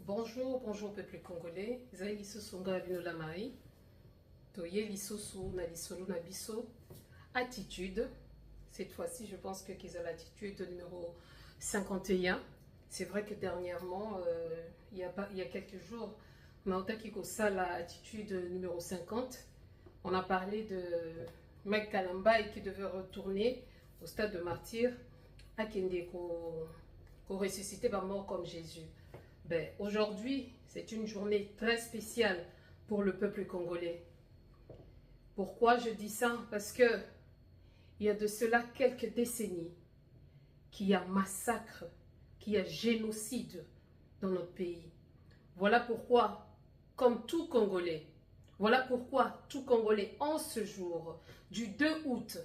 Bonjour, bonjour peuple congolais. Zali Songa Vinola Marie. Toye Lissosu na Lissolo na Bisso. Attitude. Cette fois-ci, je pense que qu'ils ont l'attitude numéro 51. C'est vrai que dernièrement, il y a quelques jours, Maota Kikosa, l'attitude numéro 50. On a parlé de Mike Kalamba qui devait retourner au stade de martyr à Kende pour ressusciter par mort comme Jésus. Ben, aujourd'hui, c'est une journée très spéciale pour le peuple congolais. Pourquoi je dis ça? Parce que il y a de cela quelques décennies qu'il y a massacre, qu'il y a génocide dans notre pays. Voilà pourquoi, comme tout Congolais, voilà pourquoi tout Congolais, en ce jour du 2 août,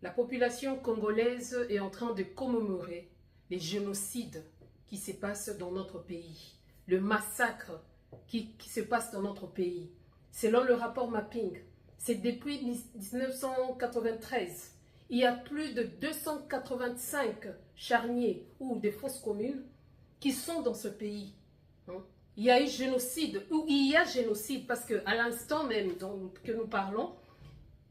la population congolaise est en train de commémorer les génocides qui se passent dans notre pays, le massacre qui se passe dans notre pays. Selon le rapport Mapping, c'est depuis 1993, il y a plus de 285 charniers ou des fosses communes qui sont dans ce pays. Il y a eu génocide, ou il y a génocide, parce qu'à l'instant même que nous parlons,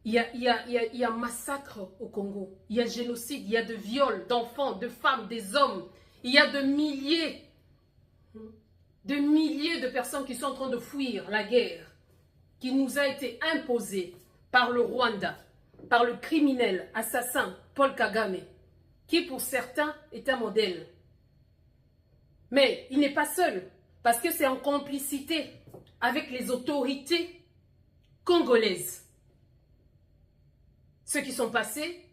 il y a massacre au Congo, il y a génocide, il y a de viols d'enfants, de femmes, des hommes, il y a de milliers de personnes qui sont en train de fuir la guerre qui nous a été imposée par le Rwanda, par le criminel assassin Paul Kagame, qui pour certains est un modèle. Mais il n'est pas seul, parce que c'est en complicité avec les autorités congolaises. Ceux qui sont passés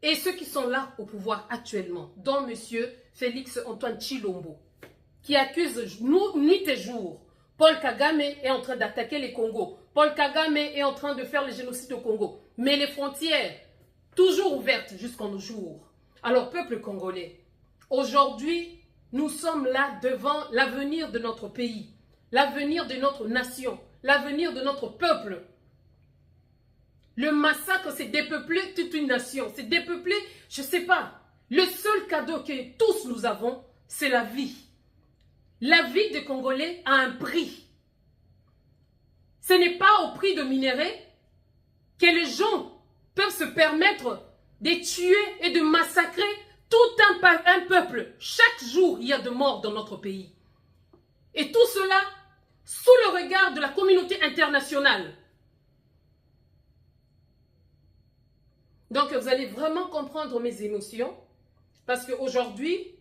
et ceux qui sont là au pouvoir actuellement, dont M. Félix Antoine Tshilombo, qui accuse nuit et jour. Paul Kagame est en train d'attaquer les Congos. Paul Kagame est en train de faire le génocide au Congo. Mais les frontières, toujours ouvertes jusqu'en nos jours. Alors, peuple congolais, aujourd'hui, nous sommes là devant l'avenir de notre pays, l'avenir de notre nation, l'avenir de notre peuple. Le massacre, c'est dépeupler toute une nation. C'est dépeupler, je ne sais pas. Le seul cadeau que tous nous avons, c'est la vie. La vie des Congolais a un prix. Ce n'est pas au prix de minerais que les gens peuvent se permettre de tuer et de massacrer tout un peuple. Chaque jour, il y a de morts dans notre pays. Et tout cela sous le regard de la communauté internationale. Donc, vous allez vraiment comprendre mes émotions. Parce qu'aujourd'hui,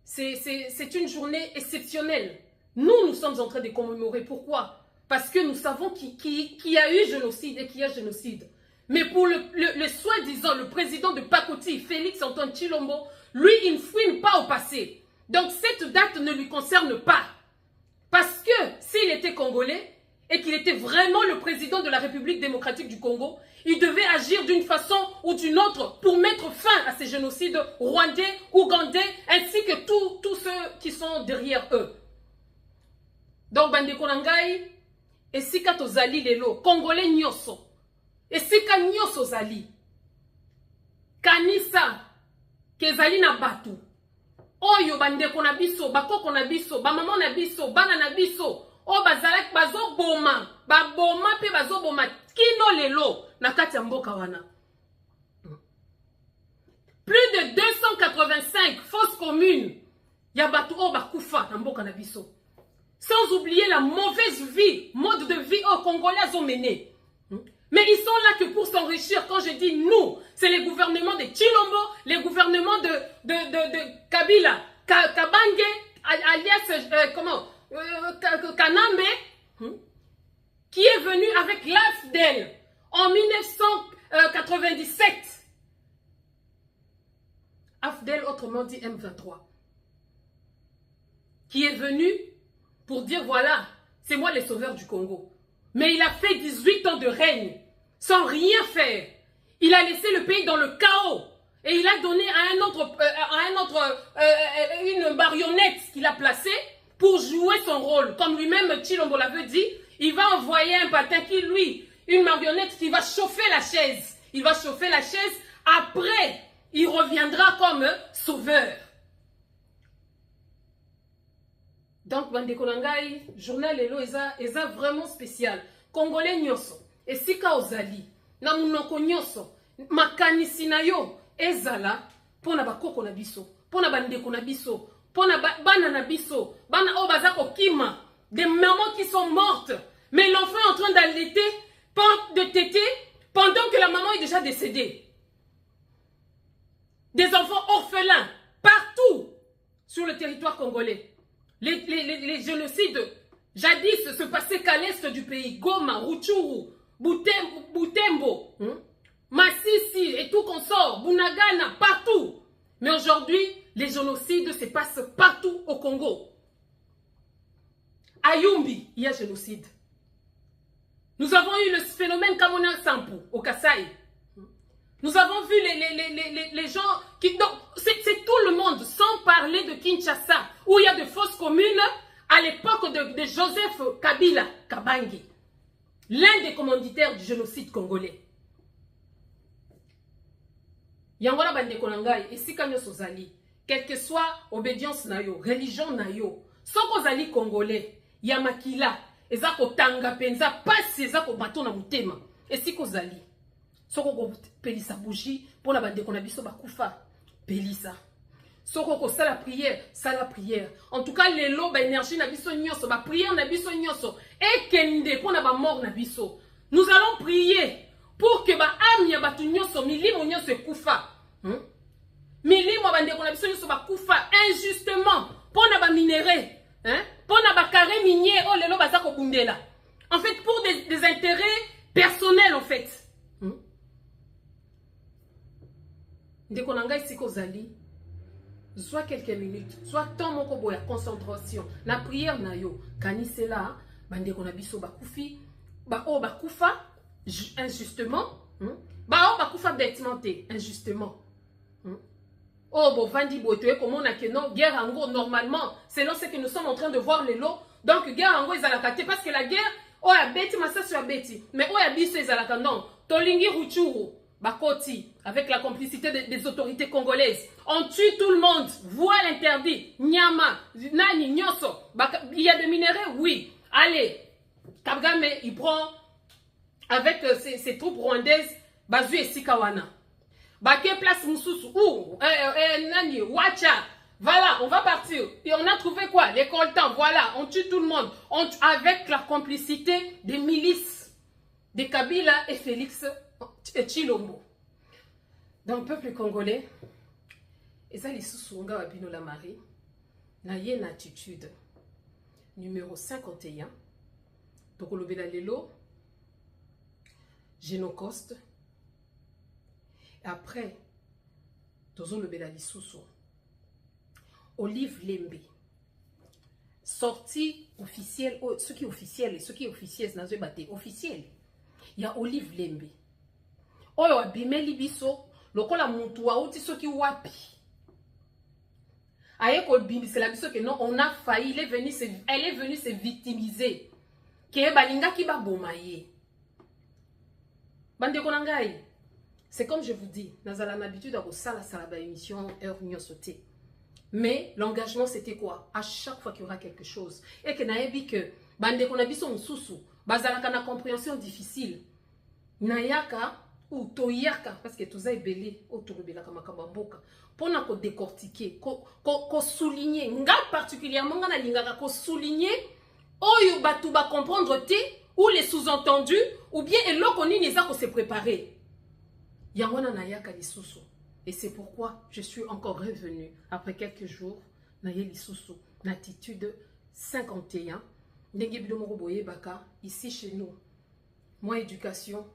c'est une journée exceptionnelle. Nous sommes en train de commémorer. Pourquoi? Parce que nous savons qu'il y a eu génocide et qu'il y a génocide. Mais pour le soi-disant, le président de Pakoti, Félix Antoine Tshilombo, lui, il ne fouine pas au passé. Donc, cette date ne lui concerne pas. Parce que s'il était congolais et qu'il était vraiment le président de la République démocratique du Congo, il devait agir d'une façon ou d'une autre pour mettre fin à ces génocides rwandais, ougandais, ainsi que tous ceux qui sont derrière eux. Donc, Bandeko Nangai, esika tozali lelo, Congolais nyoso, esika nyoso zali, kanisa, kezali na batu, oyo bandeko na biso, bakoko na biso, bamama na biso, bana na biso, o bazalaki bazo boma, baboma pe bazo boma, kino lelo, na kati ya mboka wana. Plus de 285 fausses communes, ya batu o bakufa na mboka na biso. Sans oublier la mauvaise vie, mode de vie aux Congolais ont mené. Mais ils sont là que pour s'enrichir. Quand je dis nous, c'est les gouvernements de Tshilombo, les gouvernements de Kabila, Kabange, alias, Kanambe, qui est venu avec l'AFDEL en 1997. AFDEL, autrement dit M23. Qui est venu pour dire voilà, c'est moi le sauveur du Congo. Mais il a fait 18 ans de règne sans rien faire. Il a laissé le pays dans le chaos. Et il a donné à une marionnette qu'il a placée pour jouer son rôle. Comme lui-même, Tshilombo l'avait dit, il va envoyer un patin qui, lui, une marionnette qui va chauffer la chaise. Il va chauffer la chaise. Après, il reviendra comme sauveur. Donc, Bandekonangai, journal Lelo, eza vraiment spécial. Congolais nyoso, et sika ozali, na munoko nyoso, makanisi na yo, ezala, pona bakoko na biso, pona bandeko na biso, pona bana na biso, bana o bazako kima, des mamans qui sont mortes, mais l'enfant est en train d'allaiter, de téter, pendant que la maman est déjà décédée. Des enfants orphelins, partout, sur le territoire congolais. Les génocides, jadis, se passaient qu'à l'est du pays. Goma, Rutshuru, Butembo, Massissi et tout consort, Bunagana, partout. Mais aujourd'hui, les génocides se passent partout au Congo. À Yumbi, il y a génocide. Nous avons eu le phénomène Kamona Sampu, au Kasaï. Nous avons vu les gens qui... C'est tout le monde, sans parler de Kinshasa, où il y a de fausses communes à l'époque de Joseph Kabila Kabangi, l'un des commanditaires du génocide congolais. Yangola Bandekonangai, et si Kanyo Sozali, quelle que soit obédience nayo, religion nayo, sans zali congolais, Yamakila, ezako tanga penza, passe ezako bateau na mutema, et si Kozali. Soko pelisa bougie pour la bande qu'on a biso bakufa pelisa. Soko sala prière. En tout cas les lots ba énergie na biso nyoso ba prière na biso nyoso et kende pour na ba mort na biso. Nous allons prier pour que ba âme ya batu nyoso milimo nyoso kufa. Milimo bande qu'on a biso nyoso bakufa injustement pour na ba minéraux, pour na ba carré minier oh les lots bazako bundela. En fait pour des intérêts personnels en fait. Ndekonangai siko zali, soit quelques minutes, soit temps moko boya concentration, na prière na yo, kanisela, bandekona biso bakufi, bakufa injustement, bakufa bêtement injustement. Oh bo vandi botoye comme on a que non guerre ango normalement, selon ce que nous sommes en train de voir les lots, donc guerre ango ezalakate parce que la guerre oh ya beti masasi ya beti, mais oh ya biso ezalaka non, tolingi Rutshuru. Bakoti, avec la complicité des autorités congolaises. On tue tout le monde. Voile interdit. Nyama, Nani, Nyoso. Il y a des minéraux, oui. Allez. Kagame, il prend avec ses troupes rwandaises, Bazu et Sikawana. Baké place Moussousou. Ou, Nani, Wacha. Voilà, on va partir. Et on a trouvé quoi? Les coltans. Voilà, on tue tout le monde. Avec la complicité des milices de Kabila et Félix Chilombo. Dans le peuple congolais, et ça les sous-sunga wabino la Marie, na une attitude numéro 51. Donc le belalelo, génocoste. Après, tozo le belali sous-sou. Olive Lembe. Sortie officielle, ce qui est officiel et ce qui est officiel, c'est officiel. Il y a Olive Lembe. Oyo abimeli biso lokola mutu wa uti soki wapi. Aye ko bimisela biso que non, on a failli, elle est venue se victimiser. Ke balinga ki ba bomaye. Bande konangai. C'est comme je vous dis, nous avons l'habitude à sala ba émission heure nyosote. Mais l'engagement c'était quoi? À chaque fois qu'il y aura quelque chose et que naebi que bande konabiso mususu, bazalaka na compréhension difficile. Nayaka ou toyaka parce que tous ay belé autour de la kamakabamboka pour na ko décortiquer ko souligner nga particulièrement nga na lingaka ko souligner oyo batu ba comprendre te ou les sous-entendus ou bien eloko nini za ko se préparer yangona nayaka lisusu et c'est pourquoi je suis encore revenu après quelques jours na ye lisusu l'attitude 51 ndenge bilomo boye baka ici chez nous moi éducation,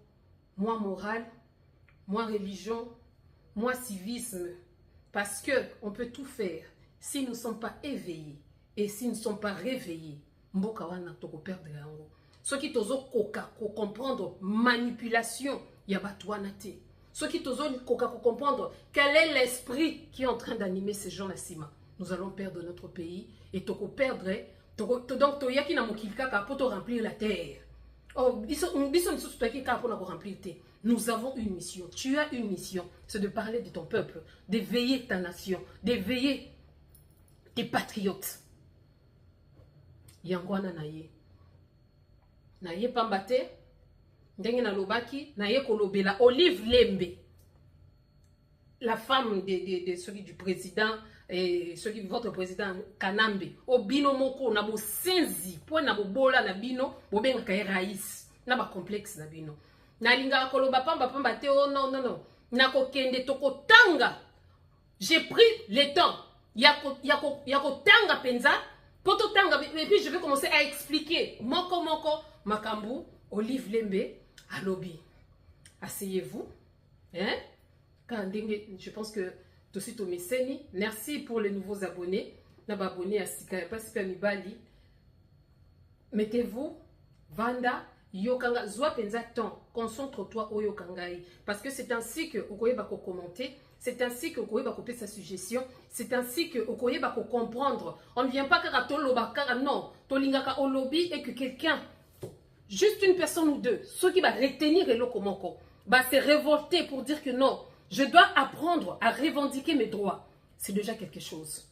moi morale, moi religion, moi civisme. Parce que on peut tout faire si nous ne sommes pas éveillés et si nous ne sommes pas réveillés. Mboka wana toko perdre yango. Ce qui tozo koka ko comprendre manipulation ya batwana te. Ce qui tozo koka ko comprendre quel est l'esprit qui est en train d'animer ces gens là sima. Nous allons perdre notre pays et toko perdre donc toyaki na mokilika ka poto remplir la terre. Oh, nous avons une mission. Tu as une mission. C'est de parler de ton peuple, d'éveiller ta nation, d'éveiller tes patriotes. yangwana na ye pambate ndenge na lobaki na ye kolobela Olive Lembe, la femme de celui du président et celui de votre président Kanambe. Obino moko na bo senzi po na bo bola na bino bo benga kay raïs na ba complexe na bino na linga koloba pamba te. Oh non na ko kende toko tanga. J'ai pris le temps yako tanga penza poto tanga, et puis je vais commencer à expliquer moko makambu Olive Lembe à lobby. Asseyez-vous, hein? Je pense que tout de suite au Messeni. Merci pour les nouveaux abonnés. Naba abonné à Sika, pas Sika Mibali. Mettez-vous, Vanda, Yokanga, Zwa Penza temps. Concentre-toi au Yokangai. Parce que c'est ainsi que Okoye Bako commenter. C'est ainsi que Okoye Bako sa suggestion. C'est ainsi que Okoye Bako comprendre. On ne vient pas Karatolo Bakara, non. Tolingaka au lobby et que quelqu'un, juste une personne ou deux, ceux qui va retenir le Komoko, va se révolter pour dire que non. Je dois apprendre à revendiquer mes droits. C'est déjà quelque chose.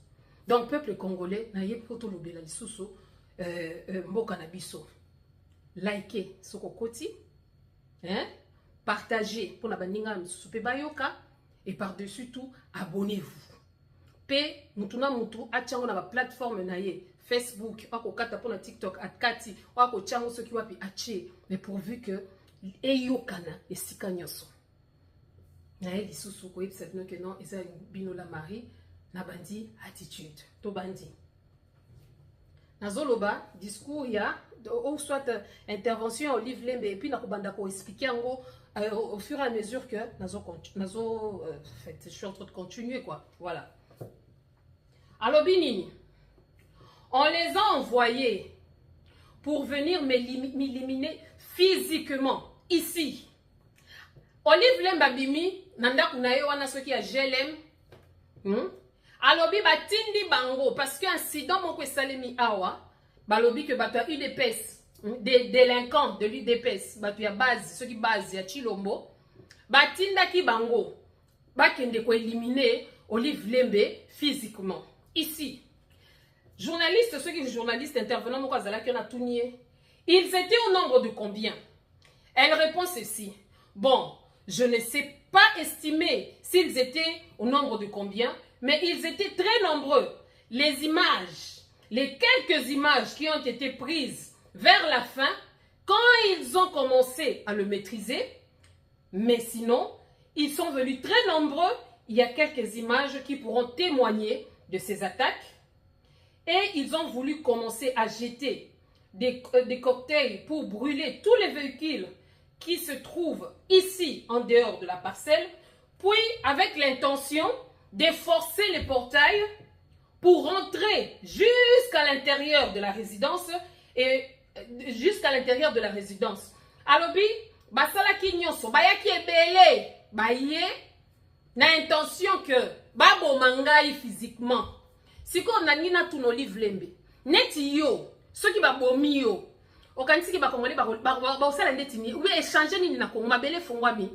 Donc, peuple congolais, likez ce kokoti, partagez pour la baninga et par-dessus tout, abonnez-vous. P, mutuna mutu, atchango na ba plateforme naye, Facebook, wako kata pour la TikTok, atkati, wako chango ce qui wapi atche, mais pourvu que eyokana et sikanyoso. Naye lisusu ko yebisa que non eza bino la Marie na bandi attitude to bandi nazoloba discours ya ou soit intervention Olive Lembe et puis na ko banda ko expliquer ngo au fur et à mesure que fait je suis en train de continuer quoi, voilà. Alors binini on les a envoyés pour venir m'éliminer physiquement ici. Olive Lembe bimi nanda kunaye wana soki ya GLM alobi batindi bango parce que incident moko esalemi awa balobi que bato ya UDPS des délinquants de l'UDPS bato ya base soki base ya Chilombo batindaki bango bakende ko éliminer Olive Lembe physiquement ici. Journalistes, ceux qui sont journalistes intervenants moko azalaki na tunie, ils étaient au nombre de combien? Elle répond ceci: bon, je ne sais pas estimer s'ils étaient au nombre de combien, mais ils étaient très nombreux. Les images, les quelques images qui ont été prises vers la fin, quand ils ont commencé à le maîtriser, mais sinon, ils sont venus très nombreux. Il y a quelques images qui pourront témoigner de ces attaques. Et ils ont voulu commencer à jeter des cocktails pour brûler tous les véhicules qui se trouve ici en dehors de la parcelle, puis avec l'intention de forcer les portails pour rentrer jusqu'à l'intérieur de la résidence et jusqu'à l'intérieur de la résidence. Alobi, basala kinyoso, bayaki ebele, baye, na intention que babo mangai physiquement. Si ko nanina tuno Olive Lembe, neti yo, ceux qui babomi yo. Okanisi ba Congolais ba osala ndeti ni ou échanger nini na Congo mabele fongwami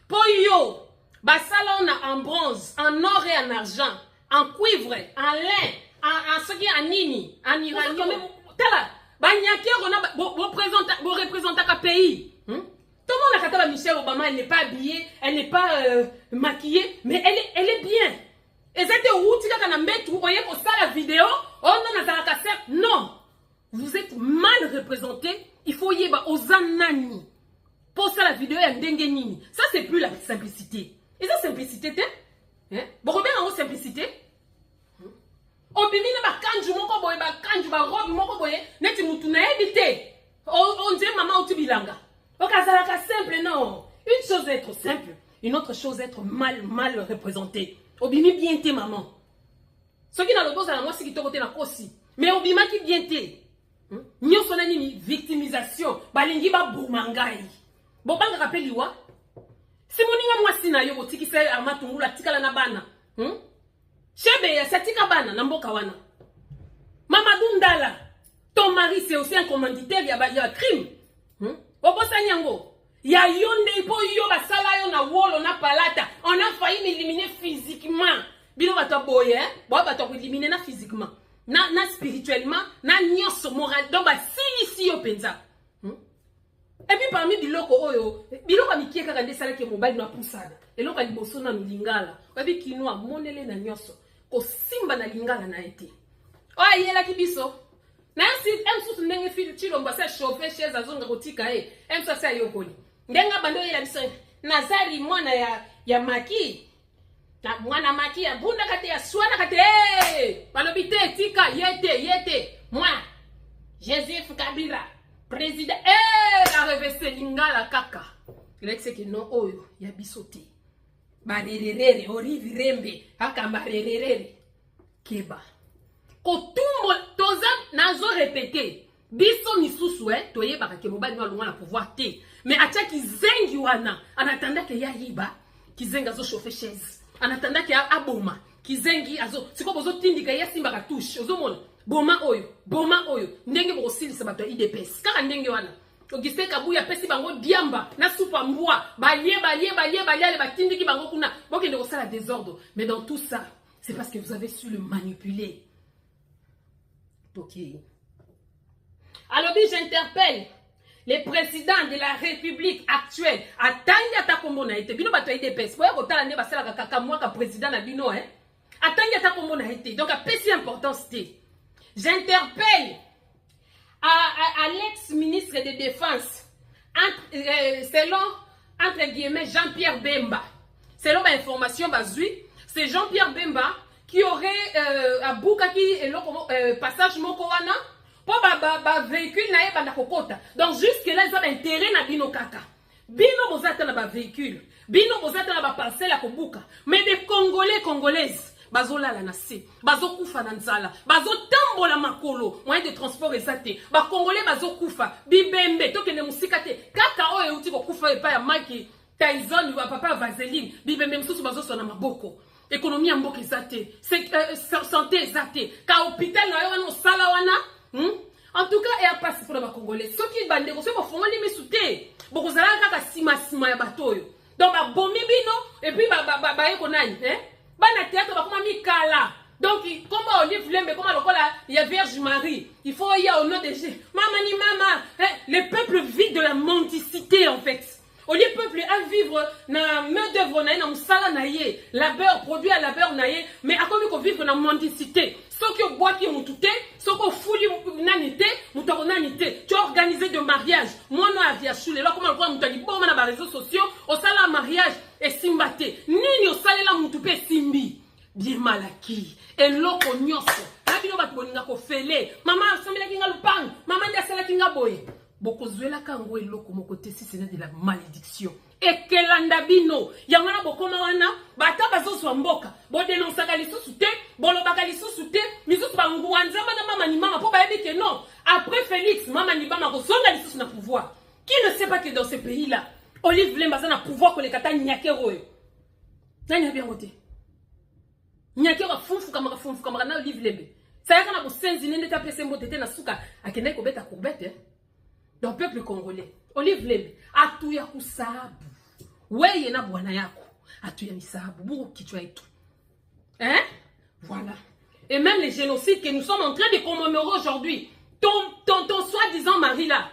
po yo ba sala on en bronze, en or et en argent, en cuivre, en lin, en ce qui en nini, en uranium tala ba nyaki rona bo représenter ka pays. Tout le monde a kata Michelle Obama, elle n'est pas habillée, elle n'est pas maquillée, mais elle est bien. Et c'était où tu as mettre vous voyez pour ça la vidéo, oh non na ka non. Vous êtes mal représenté. Il faut y aller aux anani. Pour ça, la vidéo est ndengenini. Ça, c'est plus la simplicité. Et ça, simplicité, hein? Bon, bien en simplicité. Obimina ba kanju moko boye ba kanju ba robe moko boye neti mutu na éviter. On dit maman otibilanga. Okazala ka simple non. Une chose est être simple, une autre chose est être mal représenté. Obimi bien té maman. Ce qui n'a le boss à la moi c'est qui te côté na kosi. Mais obima qui bien té. Nyonso na nini victimisation balingi ba bumangai bo banga rappeli wa si moninga mwasi na yo botiki se amatungula tikala na bana chebe ya satika bana na mboka wana Mamadou Ndala ton mari c'est aussi un commanditaire ya crime obosa nyango ya yonde po yo basala yo na wolo na palata on a failli m'éliminer physiquement bino bato boye bo bato éliminer na physiquement na spirituellement, na nyonso moral. Donc, si yo penza. Et puis parmi biloko oyo, biloko mikie kaka nde sala ke mobile na pusana. Eloko liboso na lingala. Babi kinwa monele na nyonso. Ko simba na lingala na ete. Oya yela kibiso. Na si emsusu ndenge fili Chilombo sa chauffer chaise azonga kotika emsa sa yokoli. Ndenga bando yela biso. Nazari mwana ya maki. Na mwana maki ya bunda kate ya swana kate. Balobi te tika yete. Moi Joseph Kabila président la reveste lingala kaka. Lek c'est que non oyo ya bisote. Barerere orivi rembe akamba rerere keba. Kotumbo toza nazo répéter. Biso misusu toye baka ke mobali no na pouvoir te. Mais acha kizengi wana en attendant que ya yiba kizenga zo chauffer chaise. En attendant que ya aboma kizengi azo siko bozo tindika ya simba ka touche ozomona boma oyo ndenge boko silisa bato IDPS kaka ndenge wana Augustin Kabuya pesi bango diamba na soupa mbwa balie le batindiki bango kuna bokende ko sala désordre. Mais dans tout ça c'est parce que vous avez su le manipuler. OK. Alors j'interpelle les présidents de la République actuelle. Attendez à ta combo na été. Bino bato IDPS. Boya kotala ne basala kaka moi ka président na bino Attendez à ta combo na été. Donc à pesi importance té. J'interpelle à l'ex-ministre de Défense, selon, entre guillemets, Jean-Pierre Bemba. Selon ma information, c'est Jean-Pierre Bemba qui aurait à Boukaki et le passage Mokowana pour véhicule na yeba na kokota. Donc jusque là, ils ont intérêt na bino kaka. Bino bozata na véhicule. Bino bozata na parcelle à Kobuka. Mais des Congolaises. Bazolala na se, bazokufa na nzala, bazotambola makolo, moyen de transport ezate, ba congolais bazokufa, bibembe tokende musika te, kaka oyo uti kokufa epa ya Mike Tyson wa papa Vaseline, bibembe msusu bazosona maboko. Économie ya mboka ezate, santé ezate, ka hôpital na yo wana osala wana, En tout cas, et à passer pour les Congolais, ceux qui bandent, vous savez, vous faites des soutiens, vous avez un sima ya batoyo. Donc, ba bombi bino, et puis ba ekonai, ba na théâtre ba kuma mikala. Donc, comment Olive Lembe, comment il y a Vierge Marie, il faut y aller au nom de Jésus. Maman ni maman, le peuple vit de la mendicité en fait. Au lieu peuple à vivre na main d'œuvre na musala na ye, labeur produit à labeur na ye, mais à comme qu'on vivre na mendicité. Ceux qui boit qui ont tout, ceux qui fouli nanité, moutonanité, tu as organisé de mariage. Moi non avia choulé là comment on voit moutali bon na réseaux sociaux, au sala mariage et simbate. Nini au sala la moutoupe simbi. Bien malaki. Et loko nyoso. La bino bat boninga ko fele. Maman asomela kinga lupang. Maman ndia sala kinga boye. Boko zuela kango eloko mokote si c'est de la malédiction. Et kelanda bino. Yangana bokoma wana. Bata bazo mboka. Bo dénoncer lisusu te. Bolo baka lisusu te. Misusu bangu wanzamba na mama ni mama. Po ba yebi que non. Après Félix, mama ni bama ko zonga lisusu na pouvoir. Qui ne sait pas que dans ce pays-là, Olive Lemba na pouvoir ko le kata nyakero yo. Nani bien voté. Nyakero funfu kama na Olive Lembe. Ça y a kana ko senzi nende ta pese mbotete na suka akende ko beta courbette. Dans le peuple congolais, Olive Lembe, atuya kusabu. Weye na bwana yako, atuya misabu, buku kichwa etu. Hein? Voilà. Et même les génocides que nous sommes en train de commémorer aujourd'hui, ton soi-disant mari là,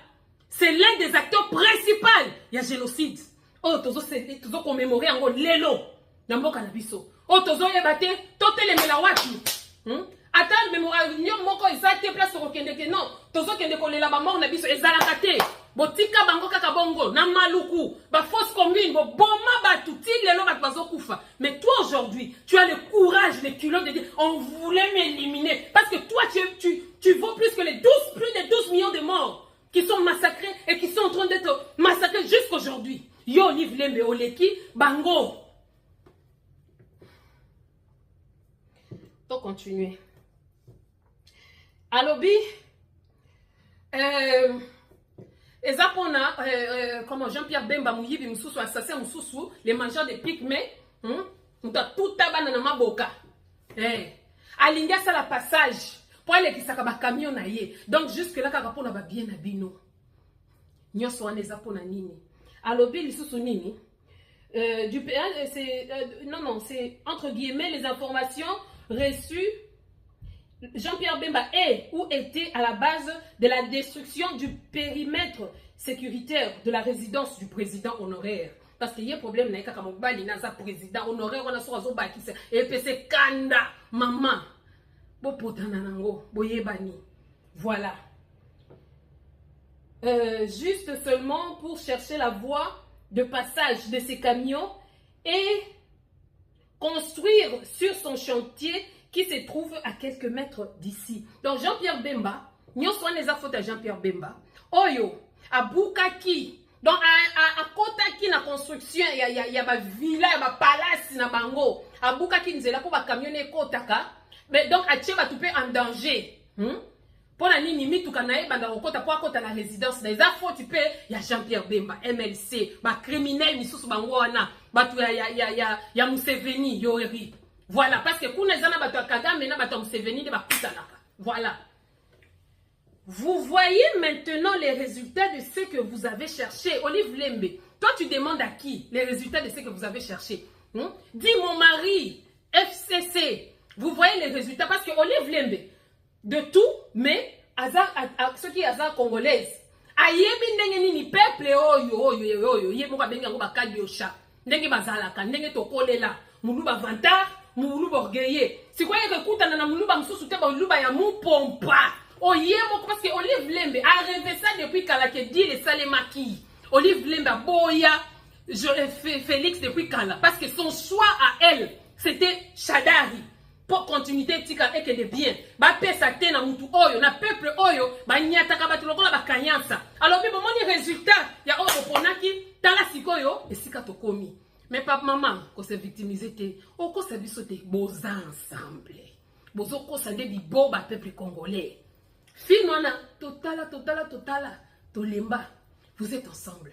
c'est l'un des acteurs principaux. Il y a génocide. Oh, tozo commémorer en lelo. Namboka na biso. Oh, tozo yebate, totele melawatu. Attends, mémoire, moko ezate place kokende ke non. Tozo kende kolela ba mort na biso ezalaka te. Botika bango kaka bongo na maluku, ba fausse commune, bo boma batu ti lelo ba bazo kufa. Mais toi aujourd'hui, tu as le courage, le culot de dire on voulait m'éliminer parce que toi tu vaux plus que plus de 12 millions de morts qui sont massacrés et qui sont en train d'être massacrés jusqu'aujourd'hui. Yo Olive Lembe oleki bango. Pour continuer. Alobi, comment Jean-Pierre Bemba Mouyibi Moussoussou, assassin Moussoussou, les mangeurs de pygmées, on a tout tabac dans ma boca. Alinga ça la passage, pour aller qui s'akaba camion naïe. Donc jusque là, quand on a bien abino, n'y a soit des apona nini. Alobi, l'issoussou nini. Non, c'est entre guillemets les informations reçues. Jean-Pierre Bemba est ou était à la base de la destruction du périmètre sécuritaire de la résidence du président honoraire. Parce qu'il y a un problème, il y a un président honoraire, on a son réseau qui s'est épecé kanda, maman. Voilà. Juste seulement pour chercher la voie de passage de ces camions et construire sur son chantier qui se trouve à quelques mètres d'ici. Donc Jean-Pierre Bemba, nous sommes les affaires de Jean-Pierre Bemba. Oyo, à Bukaki, donc à Kotaki na construction, il y a ma villa, il y a ma palace na bango. À Bukaki, nous sommes là pour ma camionner Kotaka. Mais donc à Tchèba, tu peux en danger. Pour la nini, tu kanae banda okota pour akota la résidence. Les affaires, tu peux, il y a Jean-Pierre Bemba, MLC, ma criminel, ni sous bango wana, batu ya Museveni, Yoeri. Voilà, parce que kuna zana batu Kagame na batu Museveni de bakutanaka. Voilà. Vous voyez maintenant les résultats de ce que vous avez cherché. Olive Lembe, toi tu demandes à qui les résultats de ce que vous avez cherché? Dis mon mari, FCC. Vous voyez les résultats parce que Olive Lembe, de tout, mais ceux qui sont congolaises. Ayebi ndenge nini peuple oyo yebo ka benga ngo bakadi osha. Ndenge bazalaka, ndenge tokolela, muluba vantar, muluba orgueilleux. Si quoi écoute na muluba msusu te ba muluba ya mupompa. Oyemo parce que Olive Lembe a rêvé ça depuis kala ke dit les salemaki. Olive Lembe boya Félix depuis kala parce que son choix à elle c'était Shadari. Pour continuité tika eke de bien ba pesa te na mutu oyo na peuple oyo ba nyata ka batu lokola ba kanyansa alors bi bomoni résultat ya oyo ponaki tala sikoyo esika tokomi mais papa maman ko se victimiser te o ko se biso te boza ensemble bozo ko sa de bibo ba peuple congolais finona totala tolemba vous êtes ensemble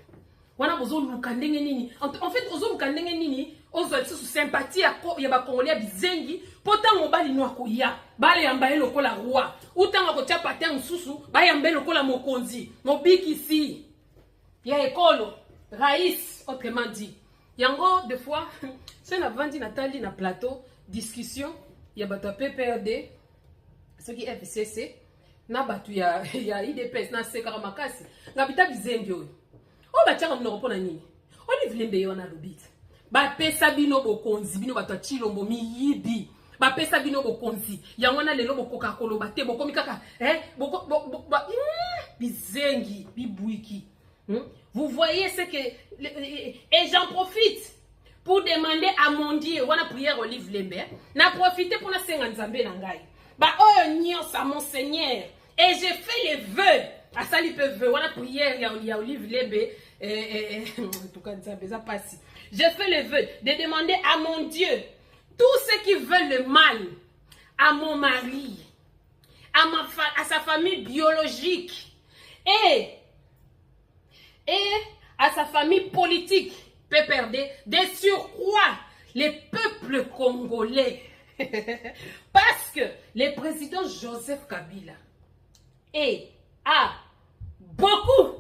wana bozo luka ndenge nini en fait ozo luka ndenge nini ozo sous sympathie ya ba congolais bizengi pota mobali no akoya bale yambaye lokola roi utanga ko tia patin mususu ba yambaye lokola mokonzi mobikisi ya ekolo rais autrement dit yango des fois c'est na vandi natali na plateau discussion ya bato PPRD ceux qui FCC na batu ya IDPS na sekara makasi ngabita bizengi oyo o ba tiaka mnoko pona nini Olive Lembe yona lobit ba pesa bino bokonzi bino bato Chilombo miyibi ba pesa bino bokonzi yango na lelo bokoka koloba te bokomi kaka bizengi bibuiki. Vous voyez ce que et j'en profite pour demander à mon Dieu wana prière Olive Lembe na profiter pour na senga nzambe na ngai ba oyo nyonsa mon Seigneur et j'ai fait les vœux à ça li peut vœux wana prière ya Olive Lembe en tout cas nzambe za passi. J'ai fait le vœu de demander à mon Dieu tous ceux qui veulent le mal à mon mari, à sa famille biologique et à sa famille politique, PPRD, de surcroît les peuples congolais. Parce que le président Joseph Kabila a beaucoup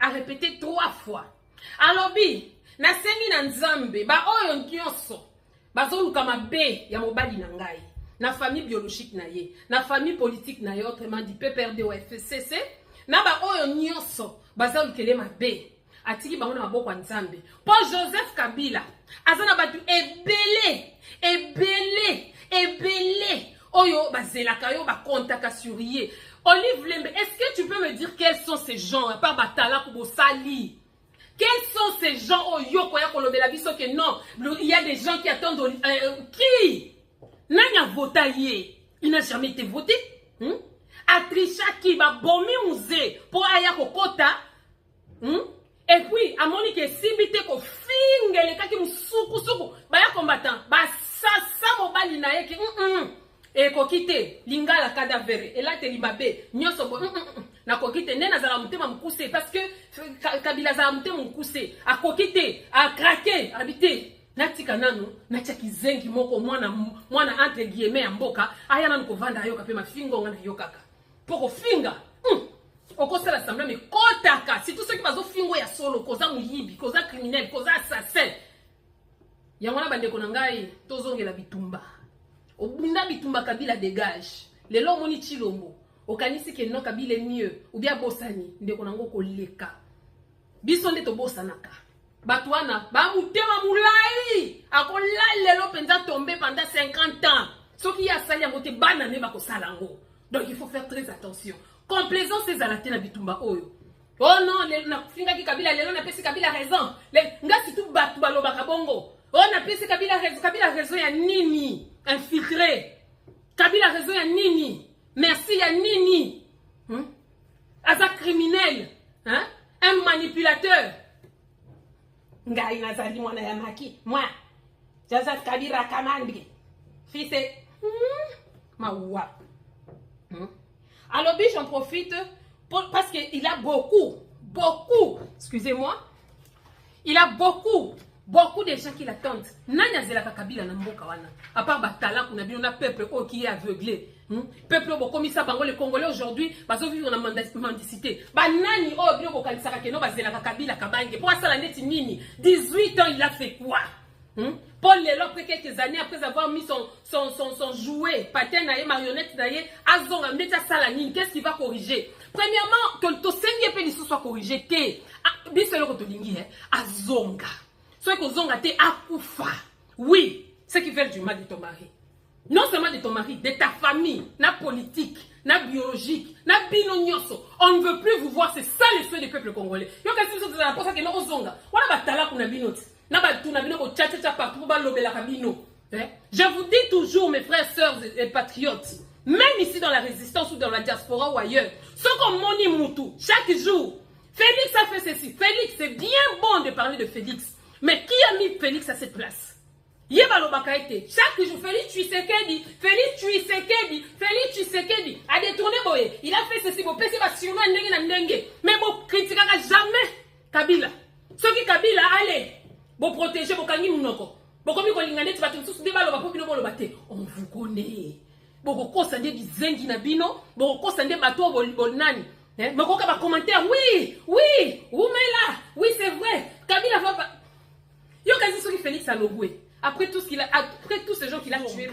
a répété 3 fois. Alors na sengi na nzambe ba oyo nyonso bazoluka mabe ya mobali na ngai na famille biologique na ye na famille politique na ye autrement dit PPRD ou FCC na ba oyo nyonso bazolukele mabe atiki bango na maboko ya nzambe po Joseph Kabila azana batu ebele oyo bazelaka yo ba kontaka sur ye. Olive Lembe, est-ce que tu peux me dire quels sont ces gens à part Batala pour Sali? Quels sont ces gens au Yoko ya kolobela biso que non, il y a des gens qui attendent qui Nanya votaye, il n'a jamais été voté. Atrisha qui va bomber musée pour aya kokota. Et puis à Monique Sibite ko fingele kaki musuku ba ya combattant ba sasa mobali na ye ki et kokite lingala cadavre et là te libabe nyoso bo na kokite nena zala mutema mukuse parce que Kabila zala mutema mukuse a kokite a craquer habité natika nanu na tia kizengi moko mwana entre guillemets mboka aya nanu ko vanda yoka pe mafingo ngana yokaka poko finga okosala l'assemblée mais kotaka si tous ceux qui bazo fingo ya solo koza muyibi koza criminel koza assassin yangona bande ko nangai tozongela bitumba Obunda bitumba Kabila dégage. Les lois moni Chilombo. Okanisi ke non Kabila est mieux. Ou bien Bossani. Ndeko nango ko leka. Bisonde to Bossanaka. Batouana. Ba moutema moulai. Akolai lelo penza tombé pendant 50 ans. Ce qui a sali à côté banane bako salango. Donc il faut faire très attention. Complaisance c'est à la télé bitumba oyo. Oh non, na finga ki Kabila lelo na pesi Kabila raison. Nga si tout batu baloba kabongo. Oh na pesi Kabila raison ya nini? Infiltré. Kabila raison ya nini? Merci ya nini? Aza criminel, hein? Un manipulateur. Ngai nazali mwana ya maki. Moi. Jaza Kabila kamandi. Fils Maoua. Alors, j'en profite parce qu'il a beaucoup, excusez-moi, il a beaucoup de gens qui l'attendent. Nanya zela Kabila na mboka wana. À part Batala, on a bien un peuple qui est aveuglé. Peuple comme ça, les Congolais aujourd'hui, ils vivent dans la mendicité. Nani oh bien au Kanisaka Keno, zela Kabila Kabange. Pour ça la neti nini? 18 ans, il a fait quoi? Paul Lelo, après quelques années, après avoir mis son jouet, patin et marionnette, Azonga, Metia Salanine, qu'est-ce qu'il va corriger? Premièrement, que le Seigneur peut soit corrigé, Bisselo Kotolingi, Azonga. Soit que Zonga te Akufa. Oui, ce qui fait du mal de ton mari. Non seulement de ton mari, de ta famille, na politique, na biologique, na binonyoso. On ne veut plus vous voir, c'est ça le souhait du peuple congolais. Yo kasi biso tozala posa ke no Zonga. Wana batala kuna binoti. Je vous dis toujours, mes frères, sœurs et patriotes, même ici dans la résistance ou dans la diaspora ou ailleurs, ce qu'on moni moutou, chaque jour, Félix a fait ceci. Félix, c'est bien bon de parler de Félix. Mais qui a mis Félix à cette place? Chaque jour, Félix Tshisekedi a détourné Boye. Il a fait ceci, mais vous critiquez jamais Kabila. Ceux qui Kabila, allez. Pour protéger vos kangi munoko. On vous connaît. Boko sande bizengi na bino, boko sande bato bolnani. Boko ka commentaire oui, oumela, oui c'est vrai. Kabila va pas. Yo kasi soki Félix Alogwe. Après tout ces gens qu'il a tués,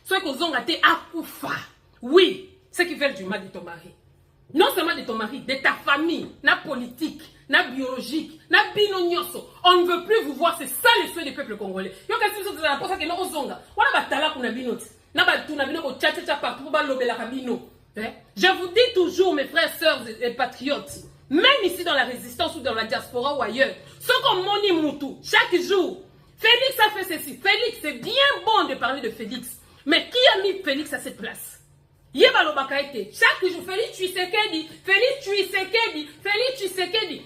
soit que Zonga te akufa. Oui, ce qui fait du mal de ton mari. Non seulement de ton mari, de ta famille, na politique, na biologique, na binonyoso. On ne veut plus vous voir, c'est ça le souhait du peuple congolais. Yo kasi biso tozala posa ke no Zonga. Wana batala kuna binoti. Na batuna bino ko tchatcha partout ba lobela kabino. Je vous dis toujours, mes frères, sœurs et patriotes, même ici dans la résistance ou dans la diaspora ou ailleurs, ce qu'on moni moutou, chaque jour, Félix a fait ceci. Félix, c'est bien bon de parler de Félix. Mais qui a mis Félix à cette place? Chaque jour, Félix Tshisekedi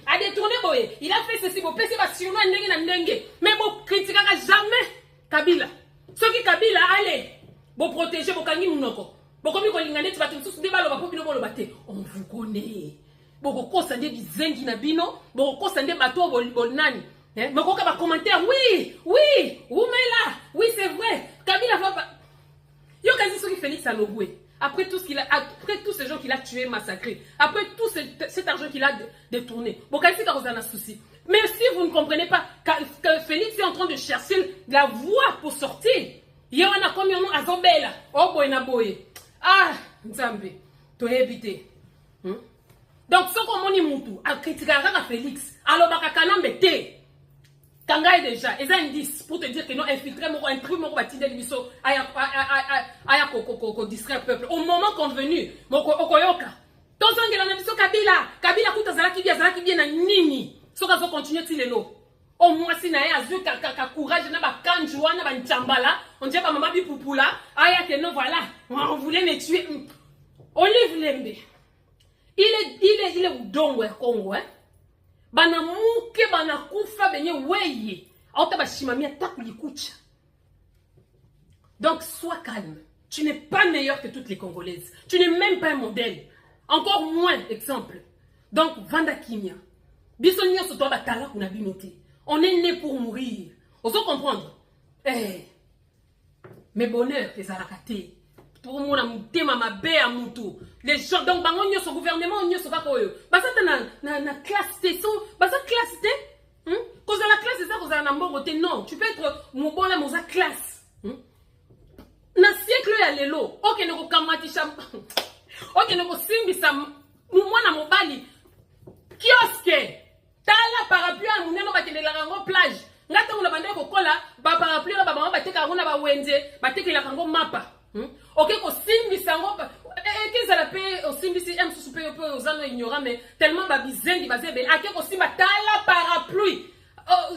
a détourné Boye. Il a fait ceci, mais vous critiquez jamais Kabila. Ceux qui Kabila, allez, vous protégez vos kangi munoko. On vous connaît. Vous connaissez bizengi na bino, vous connaissez bato bolnani. Mais vous avez commentaire oui, oumela, oui c'est vrai. Kabila va pas. Yo kasi soki Félix Alogwe. Après tout ces gens qu'il a tués, massacrés, après tout cet argent qu'il a détourné, souci. Mais si vous ne comprenez pas que Félix est en train de chercher la voie pour sortir, il y en a combien de Azobela, oh boy na boy. Ah, Nzambe, tu es évité. Donc, ce qu'on m'a dit, Moutou, à critiquer à Félix, alors, Bakakana mette. Kangaï déjà, et ça indice pour te dire que nous infiltrés, nous imprimons, nous bâtissons des missions, aya ko distraire le peuple. Au moment convenu, Mokoyoka. Ton sang est la mission Kabila kuta zalaki bien na nini. So ka continuer ti lelo. Au moins si na ya azu ka courage na ba kanjwa na ba ntambala, on dit ba mama bi pupula, aya que non voilà, on voulait me tuer. Olive Lembe. Il est udongo ya Congo, hein. Bana muke bana kufa benye weye auta bashimamia takulikucha. Donc sois calme. Tu n'es pas meilleur que toutes les Congolaises. Tu n'es même pas un modèle. Encore moins exemple. Donc vanda kimia. Bisonyo soto batala kuna binote. On est né pour mourir. Oso comprendre. Mes bonheurs les arakaté. Pour moi mutema mabe ya mutu. Les gens donc bango nyoso gouvernement nyoso bakoyo. Basata na classe T so basata classe T. Cause la classe c'est ça cause na mbongo te non, tu peux être mon bon là mon classe. na siècle ya lelo okende kokamatisha okende kosimbisa mwana mobali kioske tala parapluie ya munene bakendelaka yango plage nga ntango na bandeki kokola baparapluie na babama batekaka yango na bawenze batekelaka yango mapa oke kosimbisa yango ekezala mpe osimbisi mosusu mpe oza no ignorant mais tellement babizengi baza ebele ake kosimba tala parapluie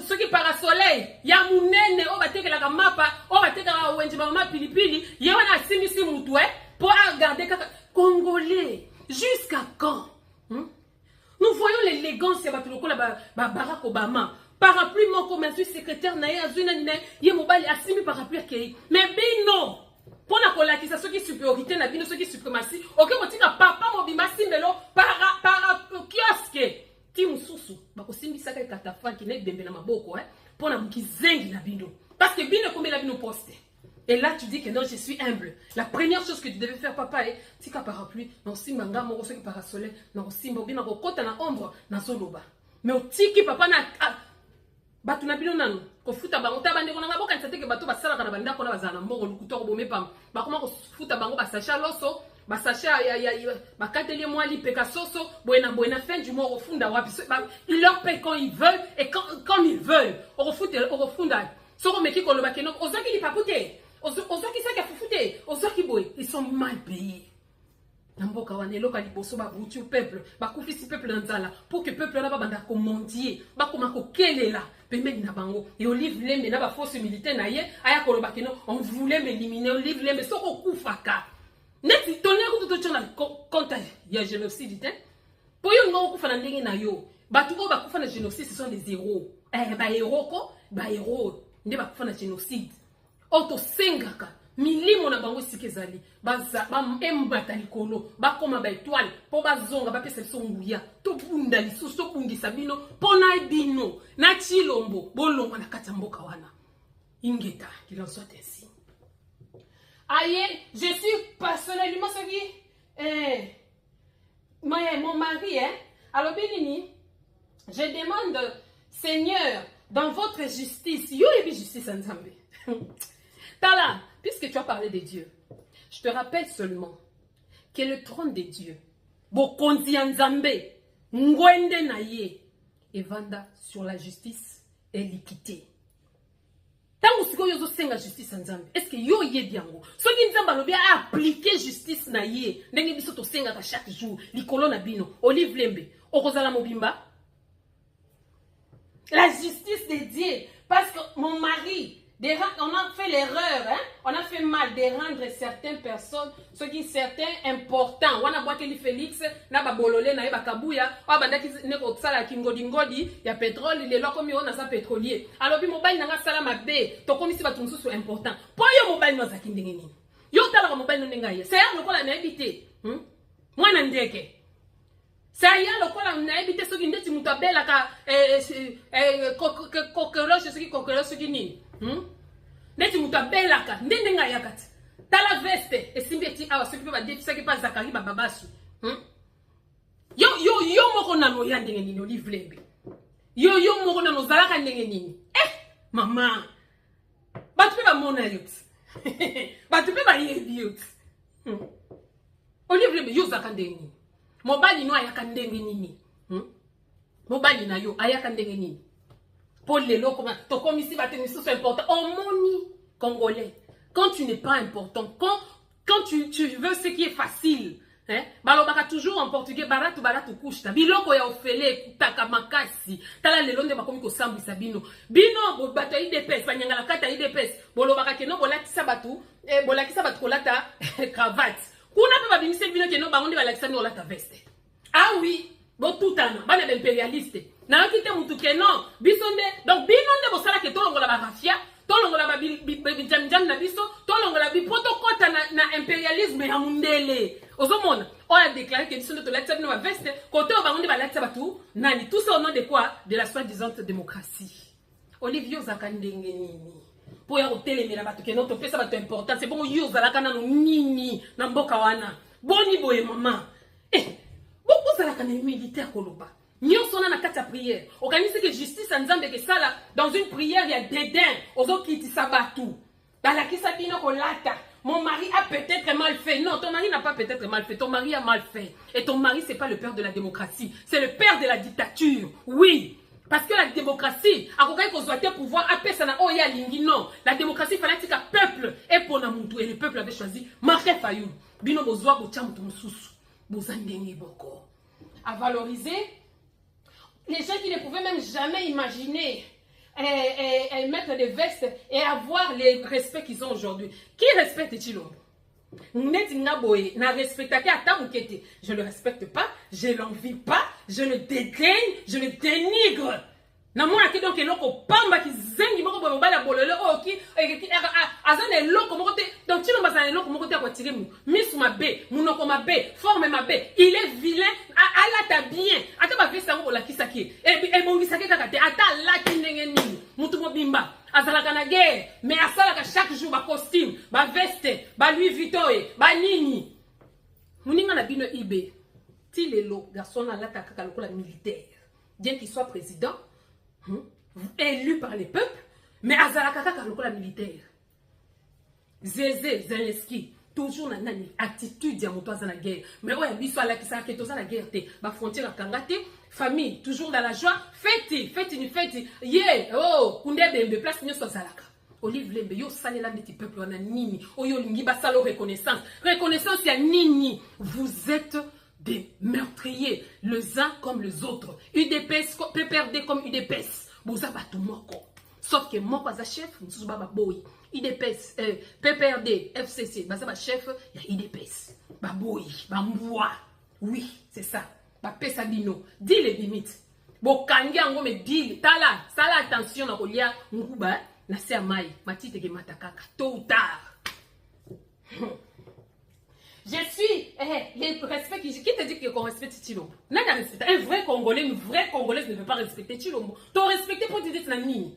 soki parasoleil ya munene oyo batekelaka mapa oyo batekelaka wenje bamama pilipili ye wana asimbisi mutu mpo agarde kaka congolais jusqu'à quand nous voyons l'élégance ya bato lokola Barack Obama parapluie moko mazwi secrétaire na ye azwi nani na ye mobali asimbi parapluie akei mais bino mpo na kolakisa soki supériorité na bino soki suprématie oke kotika papa mobimba asimbelo para kioske ti mosusu bakosimbisaka ekatafalki na ebembe na maboko mpo na mokizengi na bino parce que bino ekombela bino poste. Et là tu dis que non je suis humble. La première chose que tu devais faire papa est tika parapluie na simba nga moko soki parasoleil na simba bina kokota na ombre na zoloba mais otiki papa na batu na bino nanu kofuta bango ta bande kona boka nsateke bato basalaka na bandako na bazana mboko lukuto bomé pam bakoma kofuta bango basacha loso basacha ya bakatelier moi lipeka soso buena fin du mois refunda wapi ils leur paient quand ils veulent et quand ils veulent refunda soko meki koloba keno ozaki lipakute ozaki saka fufute ozaki boy ils sont mal payés. Namboka wana eloka liboso babuti peuple bakufisi peuple na nzala pour que peuple na babanda komondier bakoma kokelela pembeni na bango et Olive Lembe na ba force militaire na ye aya koloba keno on voulait m'éliminer Olive Lembe soko kufaka neti tonner ko to tchona compte ya génocide pour yo ngo kufa na ndenge na yo batu ko bakufa na génocide ce sont des héros ba héros ko ba héros nde bakufa na génocide auto sengaka milimo na bango sikezali baza embata likolo bakoma ba étoile po bazonga bapesa biso nguya to bunda lisusu to bundisa bino pona bino na Chilombo bolonga na kati ya mboka wana ingeta qu'il en soit ainsi. Aye, je suis personnellement celui mon mari alors Bénini je demande Seigneur dans votre justice yo ebi justice nzambe Tala, puisque tu as parlé de Dieu, je te rappelle seulement que le trône de Dieu, Bokonzi Nzambe, Ngwende Naye, et Vanda sur la justice et l'équité. Tant que yozo senga justice Nzambe, est-ce que yo ye diango? So ki Nzamba lobi a appliquer justice Naye, ndenge biso to senga chaque jour, likolo na bino, Olive Lembe, okozala mobimba. La justice de Dieu, parce que mon mari, on a fait l'erreur, on a fait mal de rendre certaines personnes, ce qui certains importants. On a boité les Félix, na ba bololé na ba kabuya, on banda ki ne ko sala ki ngodi ya pétrole, les loko mi on a sa pétrolier. Alors bi mobile na sala mabe, to komisi ba tumsu so important. Po yo mobile no zakinde nini. Yo tala ko mobile no nenga ye. C'est un lokola na ebité. Mwana ndeke. C'est ya lokola na ebité so ki ndeti mutu abela ka coqueluche so ki coqueluche so ki nini. Neti mutu abelaka ndenge nga yakati tala veste esimbi eti awa soki pe badefisaki pa Zakari bababasu yo moko nano ya ndenge nini Olive Lembe yo moko nano zalaka ndenge nini mama batu pe bamona yo batu pe bayebi yo Olive Lembe yo zaka ndenge nini mobali no ayaka ndenge nini mobali na yo ayaka ndenge nini pour les lots, ton commissaire va tenir c'est important. Oh moni congolais, quand tu n'es pas important, quand tu veux ce qui est facile, balobaka toujours en portugais baratu kushta. Biloko ya ofele kutaka makasi. Tala lelonde bakomi ko sambisa bino. Bino bato IDPS, banyanga la kata IDPS. Bolobaka keno bolakisa batu, bolakisa batu kolata cravate. Kuna pe babimise bino keno bangonde balakisa ni olata veste. Ah oui, bon tout an, bana impérialiste. Na kite mutu keno bisonde donc binonde bosala ke tolongola ba rafia tolongola ba bijam na biso tolongola bi protokota na impérialisme ya mundele ozomona on a déclaré que bisonde to latsa bino ba veste kote ba ngonde ba latsa batu nani tout ça au nom de quoi de la soi-disant démocratie. Olivier zakandenge nini po ya hotelemela batu keno to pesa batu important c'est bon yo zalaka na nini na mboka wana boni boye mama beaucoup zalaka na militaire koloba. Nous sommes dans la prière. Organisez que justice en Nzambe que ça là dans une prière il y a dédain aux autres qui sabatou. Dans la kisabino kolata mon mari a peut-être mal fait. Non, ton mari n'a pas peut-être mal fait. Ton mari a mal fait. Et ton mari, c'est pas le père de la démocratie. C'est le père de la dictature. Oui. Parce que la démocratie, à quoi qu'on soit pouvoir, non. La démocratie, il fallait que le peuple et pour Namuntu. Et le peuple avait choisi Marquet Fayoum. Bino Bozoa, Bocham Tomsous. Bozandenge Boko. À valoriser les gens qui ne pouvaient même jamais imaginer mettre des vestes et avoir les respects qu'ils ont aujourd'hui. Qui respecte Chilombo? Je ne le respecte pas, je ne l'envie pas, je le dédaigne, je le dénigre. Namona ki donc eloko pamba ki zengi moko boye mobala bololo o ki azana eloko moko te donc Chilombo azana eloko moko te kwa tirer mu misu mabe munoko mabe forme mabe il est vilain ala ta bien ata ba vesa ngo la kisaki e bongisa ke kaka te ata la kindenge nini mutu mobimba azalaka na guerre mais asalaka chaque jour ba costume ba veste ba Louis Vuitton ba nini muninga na bino ibe ti lelo garçon ala ta kaka lokola militaire bien qu'il soit président élu par les peuples, mais Azalaka Kalokola militaire. Zézé, Zelensky, toujours dans une attitude de la guerre. Mais ouais, il soit là qui s'arrête dans la guerre, la frontière à Kangate, famille, toujours dans la joie, fête, yeah, oh, Koundé Bembe, place Nyo Zalaka. Olive Lembe, yo salé là petit peuple, on a nini, oyo lingi basalo reconnaissance. Reconnaissance, il y a nini. Vous êtes des meurtriers, les uns comme les autres. UDPS, PPRD comme UDPS. Boza batumoko. Sauf que moi, pas chef, nous baba boy. UDPS, PPRD, FCC, baza ba chef, il y a UDPS. Baboy, bamboua. Oui, c'est ça. Ba pesa bino. Dis les limites. Bo kangi ango me dis, tala, sala attention na kolia nguba, na se amai, matite ke matakaka, tôt ou tard. Je suis le respect qui te dit qu'on respecte Chilombo. Un vrai Congolais, une vraie Congolaise ne veut pas respecter Chilombo. T'as respecté pour te dire la nini.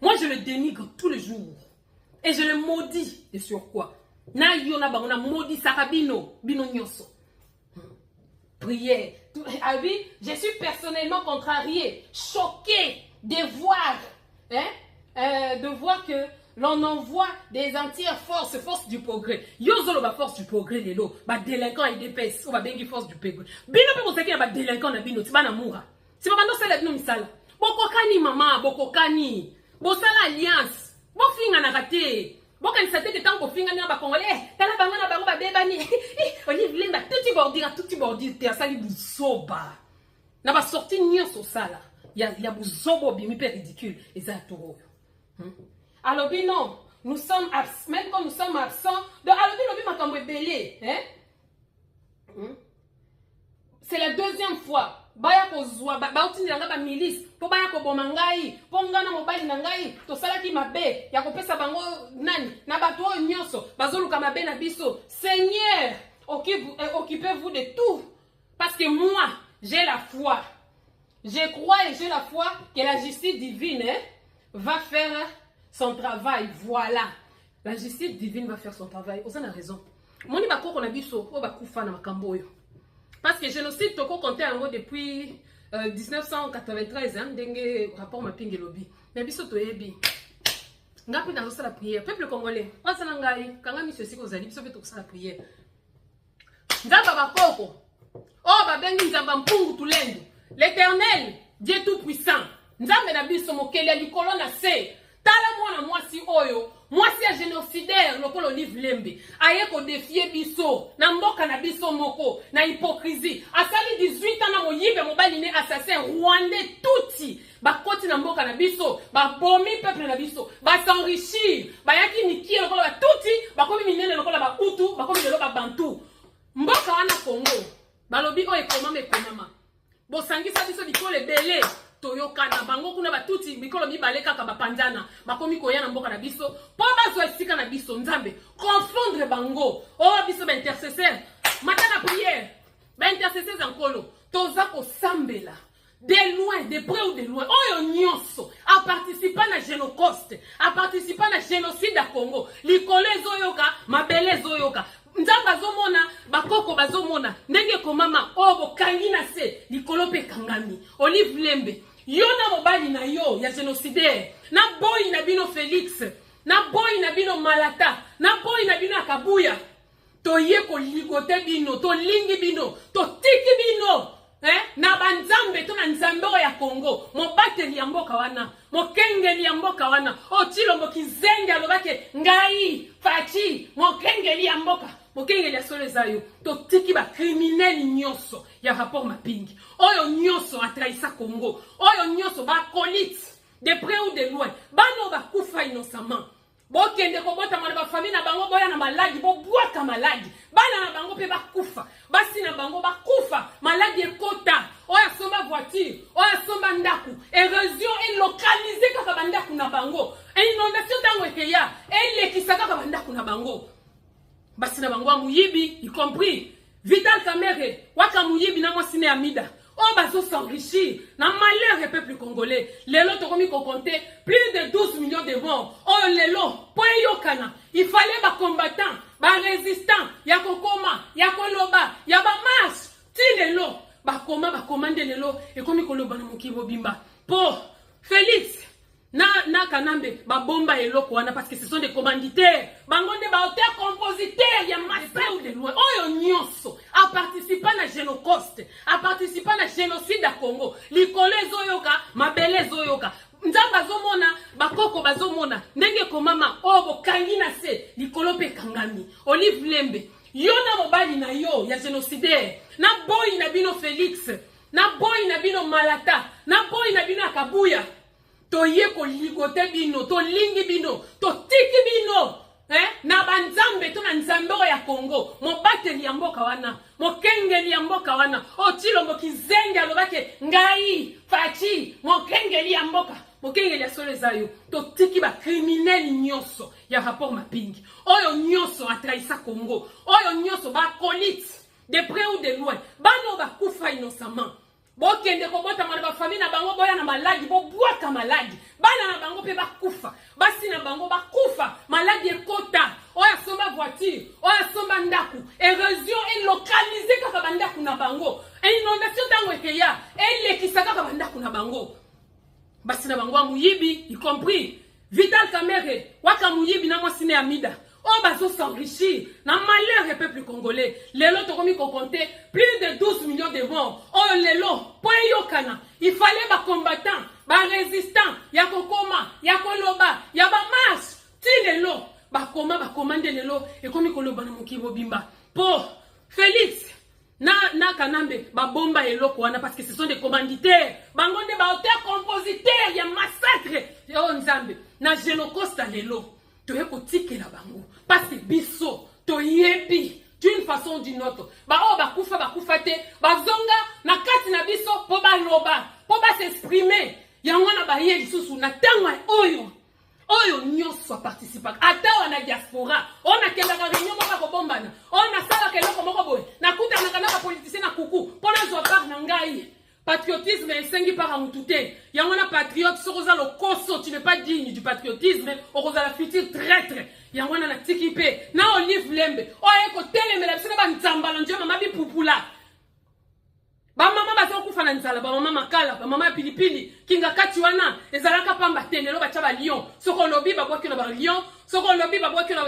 Moi je le dénigre tous les jours. Et je le maudis. Et sur quoi? Na yona ba on a maudit Sarabino, bino nyoso. Prière. Ah oui, je suis personnellement contrarié, choqué de voir que l'on envoie des entières forces du progrès. Yozolo ba force du progrès lelo, ba délinquant et dépêche, ou ba bengi force du progrès. Bino pe mosaki na ba délinquant na bino, tiba na moura. Si ba bando sala bino misala. Boko kani mama, boko kani. Bo sala alliance. Bo finga na raté. Bo kan sa tete tango finga na ba congolais. Tala banga na bango ba bebani. Olive Lemba tuti bordir te asali buzoba. Na ba sorti nyonso sala. Ya buzobo bimi pe ridicule. Eza toro. Alors, non, nous sommes absents, même quand nous sommes absents, c'est la deuxième fois. Baya kozwa ba utinilanga ba milice po baya ko bomangai po ngana mobile nangai to sala ki mabe ya kopesa bango nani na bato nyonso bazoluka mabe na biso. Seigneur, occupez-vous de tout parce que moi j'ai la foi. Je crois et j'ai la foi que la justice divine va faire son travail. Voilà. La justice divine va faire son travail. Vous avez raison. Moi, je ne parce que génocide, toko compté en gros depuis 1993, rapport ma pingue lobby. Mais biso to ebi. Ngapi dans la prière. Peuple congolais. Wasa nangai. Kanga mi ceci ko zali biso pe to la prière. Nzamba bakoko. Oh ba bengi nzamba mpungu tulendo. L'Éternel, Dieu tout puissant. Nzambe na biso mokele likolo na se. Tala mwana mwasi oyo. Mwasi ya génocidaire lokolo Olive Lembe. Aye ko défier biso. Na mboka na biso moko. Na hypocrisie. Asali 18 ans na moyibe mobali ne assassin rwandais touti. Ba koti na mboka na biso. Ba bomi peuple na biso. Ba s'enrichir. Ba yaki niki lokolo ba touti. Ba komi minene lokolo ba utu. Ba komi lokolo ba bantu. Mboka wana Congo. Ba lobi o ekomama. Bo sangisa biso bikole belé. Toyokana bango kuna batuti bikolo mibale kaka bapanjana bakomi koya na mboka na biso po bazwa esika na biso nzambe confondre bango biso ba intercesseur matana prière ba intercesseurs ankolo toza ko sambela de loin de près ou de loin oyo nyonso a participer na génocide a participer na génocide à Congo likolo ezoyoka mabele ezoyoka nzamba azomona bakoko bazomona ndenge komama bokangi na se likolo pe kangami Olive Lembe yona mobali na yo ya génocidaire na boy na bino Félix na boy na bino malata, na boy na bino akabuya. Toye ko ligote bino, to lingi bino, to tiki bino. Na banzambe to na nzambe ya Congo, mo bateli ya mboka wana, mo kengeli ya mboka wana. O Chilombo kizenge alobake ngai, fachi, mo kengeli ya mboka. Mokengeli ya solo zayo, to tiki ba criminel nyonso ya rapport mapingi. Oyo nyonso a trahisa Congo. Oyo nyonso ba colite, de près ou de loin. Bano ba kufa innocemment. Bokende ko bota mwana ba famille na bango boya na maladi, bo boaka maladi. Bana na bango pe ba kufa. Basi na bango ba kufa, maladi ekota. Oya somba voiture, oya somba ndaku. Érosion est localisée kaka bandaku na bango. Inondation tango ekeya, elekisaka kaka bandaku na bango. Basi na bango muyibi, y compris Vital Kamerhe, waka muyibi na mwasine amida. Oh bazo s'enrichir, na malheur et peuple congolais. Lelo tokomi ko compter plus de 12 millions de morts. Oh lelo, po yokana. Il fallait ba combattant, ba résistant, ya kokoma, ya koloba, ya ba marche. Ti lelo, ba commande lelo et komi koloba na mokibo bimba. Po Félix na kanambe ba bomba eloko wana parce que ce sont des commanditaires. Bangonde ba auteur compositeur ya massacre de loin. Oyo nyonso a participé na Génocide, a participé na génocide à Congo. Likolo ezoyoka, mabele ezoyoka. Nzamba zomona, bakoko bazomona. Ndenge komama obo kangi na se, likolo pe kangami. Olive Lembe, yo na mobali na yo ya génocidaire. Na boy na bino Félix, na boy na bino Malata, na boy na bino Akabuya. Toye ko ligote bino, to lingi bino, to tiki bino. Na banzambe to na nzambe ya Congo, mo bateli ya mboka wana, mo kengeli ya mboka wana. O Chilombo kizenge alobake ngai, fachi, mo kengeli ya mboka. Mo kengeli ya solo zayo, to tiki ba criminel nyonso ya rapport mapingi. Oyo nyonso a trahisa Congo. Oyo nyonso ba colite, de près ou de loin. Bano ba kufa innocemment. Bokende ko bota mwana ba famille na bango boya na maladi, bo boaka maladi. Bana na bango pe ba kufa. Basi na bango ba kufa, maladi ekota. Oya somba voiture, oya somba ndaku. Érosion est localisée kaka bandaku na bango. Inondation tango ekeya, elekisaka kaka bandaku na bango. Basi na bango muyibi, y compris Vital Kamerhe, waka muyibi na mwasine amida. Oh bazo s'enrichir, na malheur et peuple congolais. Lelo tokomi ko compter plus de 12 millions de morts. Oh lelo, po yokana. Il fallait ba combattant, ba résistant, ya kokoma, ya koloba, ya ba marche. Ti lelo, ba commande lelo et komi koloba na mokibo bimba. Po Félix na kanambe ba bomba eloko wana parce que ce sont des commanditaires. Bangonde ba auteur compositeur ya massacre. Yo nzambe na Génocide lelo. Toye kotike la bango parce que biso toyebi d'une façon ou d'une autre ba o ba kufa te ba zonga na kati na biso po ba loba po ba s'exprimer yango na ba ye lisusu na tangwa oyo nyonso participa ata wana diaspora on a kenda ka réunion moko ko bombana on a sala ke loko moko boy na kuta na kana politicien na kuku pona zo par na ngai. Patriotisme est sengi par amutute. Yangona patriote, soroza lo koso, tu n'es pas digne du patriotisme, oroza la future traître. Yangona na tikipe, na Olive Lembe. O eko tele me la bisena ba nzamba lonje mama bi pupula. Ba mama ba zo kufa na nzala, ba mama makala, ba mama pilipili, kinga kati wana, ezalaka pamba tenelo ba chaba lion. Soko lobi ba bwaki na ba lion, soko lobi ba bwaki na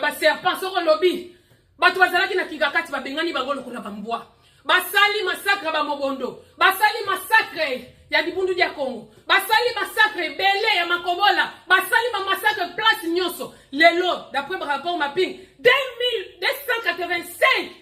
ba serpent, soko lobi. Ba tu bazalaki na kinga kati ba bengani ba ngolo kuna ba mbwa. Basali massacre ba mobondo, basali massacre ya dibundu dia Congo, basali massacre belé ya makobola, basali massacre place nyonso. Lelo d'après le rapport mapping 2285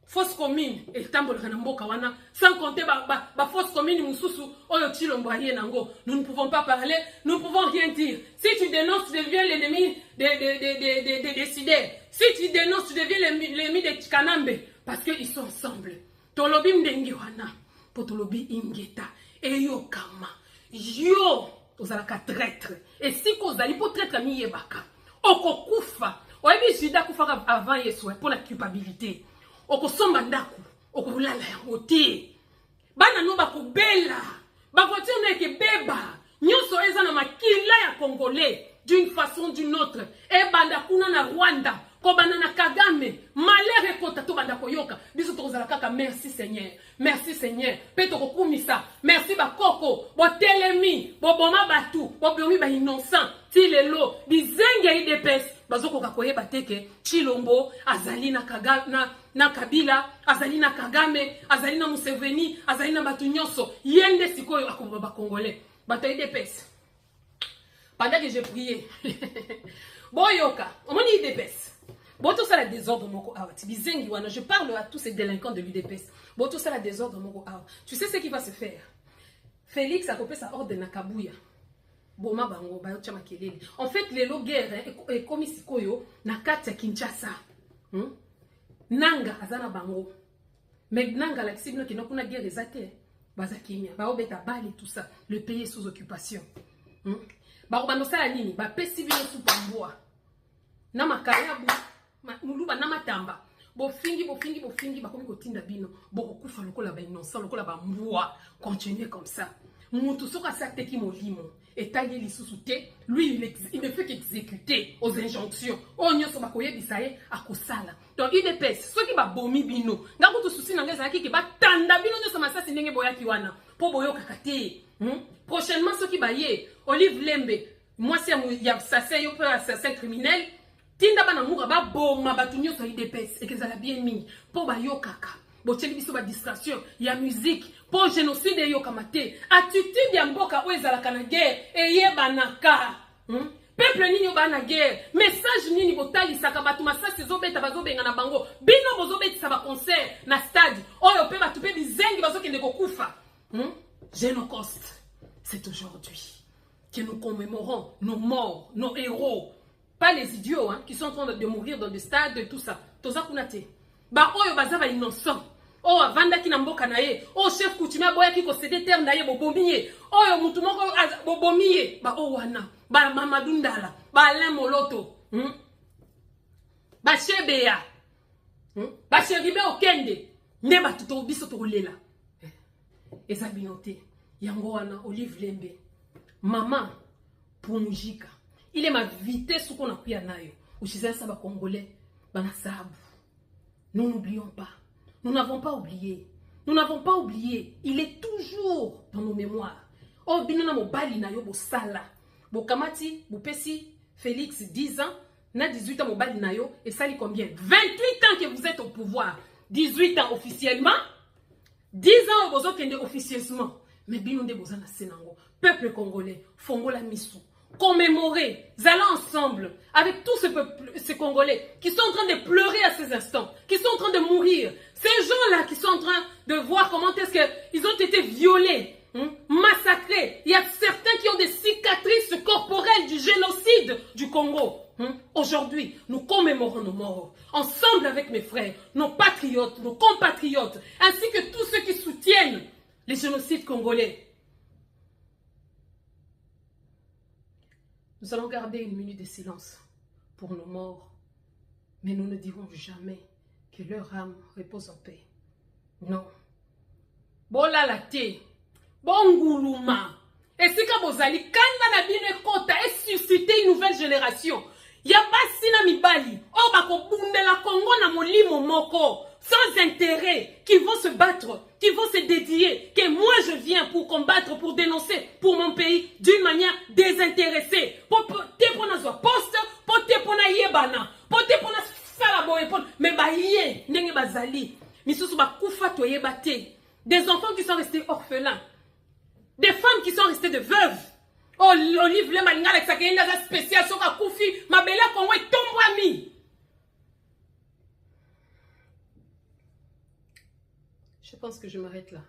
fausses communes et tambol kana mboka wana sans compter ba fausses communes mususu oyo Chilombo aye nango. Nous ne pouvons pas parler, nous ne pouvons rien dire. Si tu dénonces, tu deviens l'ennemi des décideurs. Si tu dénonces, tu deviens l'ennemi des Kanambe parce que ils sont ensemble. Tolobi mdengi wana, potolobi ingeta, eyo kama, yo, ozalaka traître, et si kozali po traître mi yebaka, oko kufa, oyebi jida kufa avant yesu, pour la culpabilité, oko somba ndaku, oko ulala yango te, bana no bako bela, bakotir neke beba, nyonso eza na makila ya Congolais, d'une façon ou d'une autre, e banda kuna na Rwanda, ko bana na Kagame, malheur ekota to banda koyoka, biso kozala kaka merci Seigneur. Merci Seigneur. Peto kokumisa. Merci bakoko. Bo telemi, bo boma batu, bo bomi ba innocent. Ti lelo, bizengi IDPS. Bazoko kakoyeba teke Chilombo azali na Kagame na Kabila, azali na Kagame, azali na Museveni, azali na batu nyonso. Yende sikoyo akoba ba Congolais. Bato IDPS. Pendant que j'ai prié. Boyoka, on dit IDPS. Bon, tout ça, la désordre, mon je parle à tous ces délinquants de l'UDPS. Bon, tout ça, la désordre, mon tu sais ce qui va se faire? Félix a coupé sa ordre na Kabouya. Boma bango, bayo chama kelele. En fait, les guerre et comme sikoyo na kati ya Kinshasa. Nanga azana bango. Mais nanga la kisibino ki no kuna guerre ezate. Baza kimia, ba obeta bali tout ça. Le pays est sous occupation. Ba obano sala nini? Ba pesi bino sous pamboa. Na makayabu muluba na matamba bo fingi bakomi kotinda bino bo kokufa lokola ba innocent lokola ba mbwa. Continuez comme ça. Mutu soka sakte ki molimo etali lisusu te, lui il ne fait qu'exécuter aux injonctions onyo so bakoyebisa ye akosala. Donc IDPS soki ba bomi bino ngako to souci na ngeza ki ba tanda bino nyo so masasi ndenge boyaki wana po boyoka kate. Prochainement soki ba ye Olive Lembe moi c'est ya sase yo pe assassin criminel. Tinda bana muka ba boma batu nyonso IDPS et que ça la bien mingi po ba yo kaka bo teli biso ba distraction ya musique po génocide yo kamate attitude ya mboka o ezala kana guerre et yebanaka peuple nini bana guerre message nini botali saka batu masasi zobeta bazobenga na bango bino bozobetisa ba concert na stade oyo pe batu pe bizengi bazokende kokufa Génocoste. C'est aujourd'hui que nous commémorons nos morts, nos héros. Pas les idiots qui sont en train de mourir dans des stades et tout ça. Toza kunate. Ba oyo bazava innocent. Oh vanda ki na mboka na ye. Oh chef coutumier boya ki ko céder terre na ye bobomiye. Oyo mutu moko bobomiye. Ba o wana. Ba Mamadou Ndala. Ba Alain Moloto. Ba Chebeya. Ba Cheribe Okende. Ne ba tuto biso to lela. Eza binote. Yango wana Olive Lembe. Maman Pumujika. Il est ma vitesse qu'on a pris à nayo. Ou chez ça va congolais. Banasabu. Nous n'oublions pas. Nous n'avons pas oublié. Nous n'avons pas oublié. Il est toujours dans nos mémoires. Oh, binona mo bali na yo bo sala. Bo kamati, bo pesi, Félix 10 ans, na 18 ans mo bali na yo et sali combien? 28 ans que vous êtes au pouvoir. 18 ans officiellement. 10 ans vous êtes officieusement. Mais binonde bozana senango. Peuple congolais, fongola misu. Commémorer, allons ensemble avec tous ces Congolais qui sont en train de pleurer à ces instants, qui sont en train de mourir. Ces gens-là qui sont en train de voir comment est-ce qu'ils ont été violés, massacrés. Il y a certains qui ont des cicatrices corporelles du génocide du Congo. Aujourd'hui, nous commémorons nos morts, ensemble avec mes frères, nos patriotes, nos compatriotes, ainsi que tous ceux qui soutiennent les génocides congolais. Nous allons garder une minute de silence pour nos morts, mais nous ne dirons jamais que leur âme repose en paix. Non. Bola la te, bonguluma, et si ka bozali, kanda na bine kota et susciter une nouvelle génération. Ya basi na mibali, o bako bundela Congo na molimo moko, sans intérêt, qui vont se battre, qui vont se dédier, que moi je viens pour combattre, pour dénoncer pour mon pays d'une manière désintéressée. Pour te pona zo poste, pour te pona yebana, pour te pona sala boye pon, mais ba yé ndenge bazali. Misusu ba kufa to yebate. Des enfants qui sont restés orphelins. Des femmes qui sont restées de veuves. Oh, Olive le malinga avec sa kenda spécial sur ka kufi, ma belle Congo est tombami. Je pense que je m'arrête là.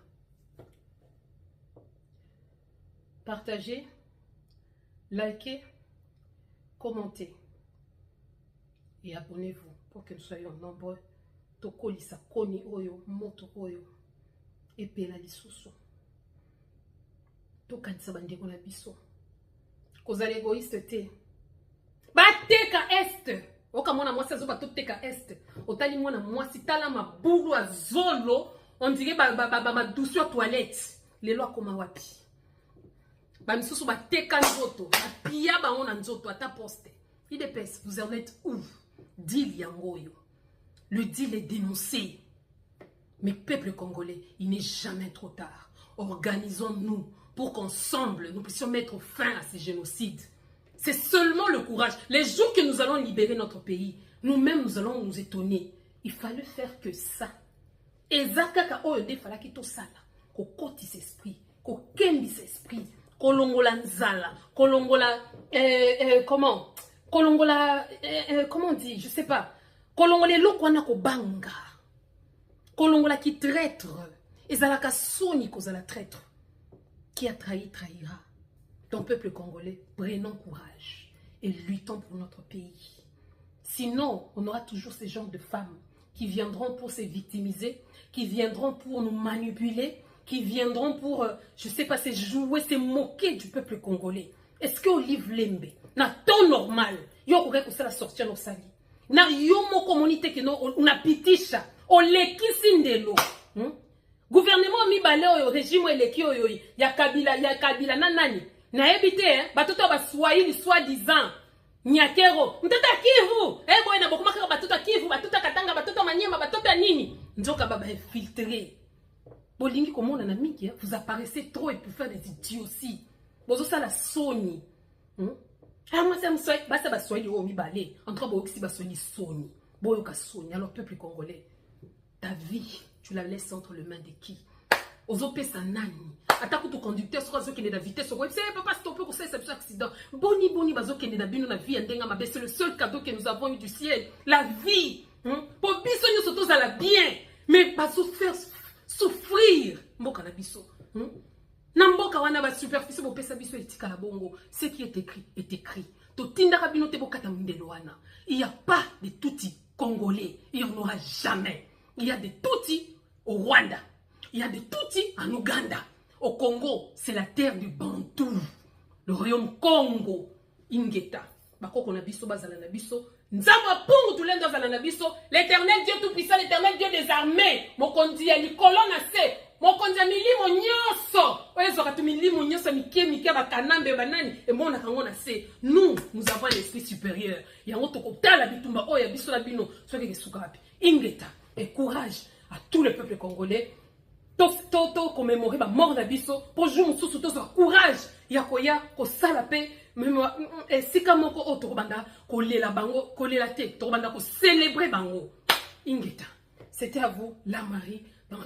Partagez, likez, commentez et abonnez-vous pour que nous soyons nombreux. Tokolisa koni oyo, moto oyo, et pela lisusu. Tokanisa bandeko na biso. Kozali égoïste te. Bateka est. Oka mwana mwasi azoba toteka est. Otali mwana mwasi tala maburu azolo. On dirait ma douceur toilette. Les lois comme wapi. Ba misusu ba teka nzoto. Ba pia ba on nzoto ata poste. IDPS, vous en êtes où? Deal yangoyo. Le deal est dénoncé. Mais peuple congolais, il n'est jamais trop tard. Organisons-nous pour qu'ensemble, nous puissions mettre fin à ces génocides. C'est seulement le courage. Les jours que nous allons libérer notre pays, nous-mêmes, nous allons nous étonner. Il fallait faire que ça. Et Zakaka Oyode fallait tout ça là. Qu'on cotise esprit, qu'on kembise esprit, qu'on longola nzala, qu'on longola comment? Qu'on longola comment on dit? Je sais pas. Qu'on longola lokwana ko banga. Qu'on longola qui traître. Et zalaka soni ko zala traître. Qui a trahi trahira. Ton peuple congolais, prenons courage et luttons pour notre pays. Sinon, on aura toujours ces genres de femmes qui viendront pour se victimiser, qui viendront pour nous manipuler, qui viendront pour, je ne sais pas, se jouer, se moquer du peuple congolais. Est-ce que Olive Lembe, na temps normal, yo aurait que ça la sortir nos sali. Na yo mo communauté que on a pitisha, on lekisi ndelo. Gouvernement mi balé au régime eleki oyo ya Kabila nanani. Na ebité hein, batoto ba swahili soi-disant. Nyakero, mtata Kivu. Eh boy na bokuma kaka batoto Kivu, batoto Katanga, batoto Maniema, batoto nini. Njoka baba infiltré. Bolingi komona na miki, vous apparaissez trop et pour faire des idioties. Bozo ça la Sony. Ah moi ça me souhaite, bah ça va soigner au mi balé. Entre bo oxy ba soigner Sony. Boyo ka Sony alors peuple congolais. Ta vie, tu la laisses entre les mains de qui? Ozope sa nani. Attaque tout conducteur soit ceux qui n'est de vitesse. C'est pas parce qu'on peut conseiller cet accident. Boni bazo qui n'est d'abino la vie ndenga mabe. C'est le seul cadeau que nous avons eu du ciel. La vie. Pour biso nous surtout à la bien. Mais pas faire souffrir. Mboka la biso. Namboka wana ba superficie bo pesa biso etika la bongo. Ce qui est écrit est écrit. To tinda kabino te bokata mindelo wana. Il n'y a pas de touti congolais. Il n'y en aura jamais. Il y a des touti au Rwanda. Il y a des Tutsis en Ouganda. Au Congo, c'est la terre du Bantou. Le royaume Congo. Ingeta. Bako na biso bazala na biso. Nzamba pungu tulendo bazala na biso. L'éternel Dieu tout-puissant, l'éternel Dieu des armées. Mokondi ya likolo na se. Mokondi ya milimo nyoso. Oye zokatu milimo nyoso mike bakanambe banani. Et mon akango na se. Nous avons l'esprit supérieur. Yango tokotala bitumba oya biso la bino. Soke kesukapi. Ingeta. Et courage à tout le peuple congolais. Toto commémorer ma mort d'Abisso pour jouer mon sous tout courage yakoya ko salape même sika moko otorobanda ko lela bango ko lela te torobanda ko célébrer bango ingeta. C'était à vous la Marie dans